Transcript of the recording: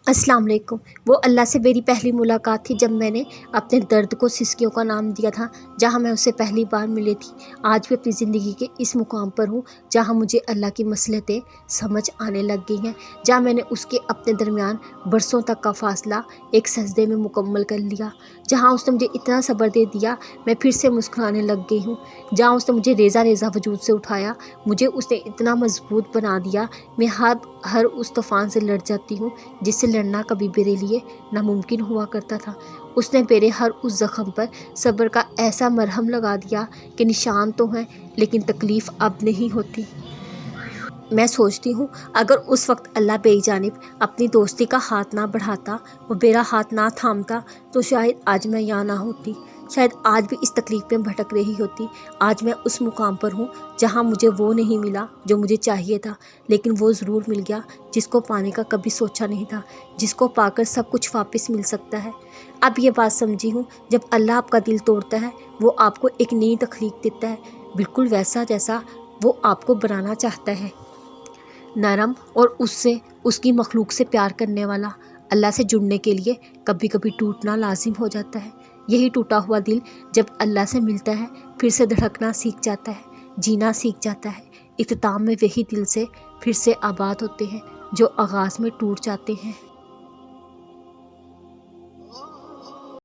अस्सलाम वालेकुम। वो अल्लाह से मेरी पहली मुलाकात थी जब मैंने अपने दर्द को सिसकियों का नाम दिया था, जहाँ मैं उससे पहली बार मिली थी। आज भी अपनी ज़िंदगी के इस मुकाम पर हूँ जहाँ मुझे अल्लाह की मसलहतें समझ आने लग गई हैं, जहाँ मैंने उसके अपने दरमियान बरसों तक का फ़ासला एक सजदे में मुकम्मल कर लिया, जहाँ उसने मुझे इतना सब्र दे दिया मैं फिर से मुस्कुराने लग गई हूँ, जहाँ उसने मुझे रेज़ा रेज़ा वजूद से उठाया, मुझे उसने इतना मजबूत बना दिया मैं हर उस तूफ़ान से लड़ जाती हूँ जिससे लड़ना कभी मेरे लिए नामुमकिन हुआ करता था। उसने मेरे हर उस ज़ख़म पर सब्र का ऐसा मरहम लगा दिया कि निशान तो हैं लेकिन तकलीफ़ अब नहीं होती। मैं सोचती हूँ अगर उस वक्त अल्लाह बेजानिब अपनी दोस्ती का हाथ ना बढ़ाता, वो मेरा हाथ ना थामता, तो शायद आज मैं यहाँ ना होती, शायद आज भी इस तकलीफ़ में भटक रही होती। आज मैं उस मुकाम पर हूँ जहाँ मुझे वो नहीं मिला जो मुझे चाहिए था, लेकिन वो ज़रूर मिल गया जिसको पाने का कभी सोचा नहीं था, जिसको पाकर सब कुछ वापस मिल सकता है। अब ये बात समझी हूँ, जब अल्लाह आपका दिल तोड़ता है वो आपको एक नई तख्लीक देता है, बिल्कुल वैसा जैसा वो आपको बनाना चाहता है, नरम और उससे उसकी मखलूक से प्यार करने वाला। अल्लाह से जुड़ने के लिए कभी कभी टूटना लाजिम हो जाता है। यही टूटा हुआ दिल जब अल्लाह से मिलता है फिर से धड़कना सीख जाता है, जीना सीख जाता है। इख्तिताम में वही दिल से फिर से आबाद होते हैं जो आगाज़ में टूट जाते हैं।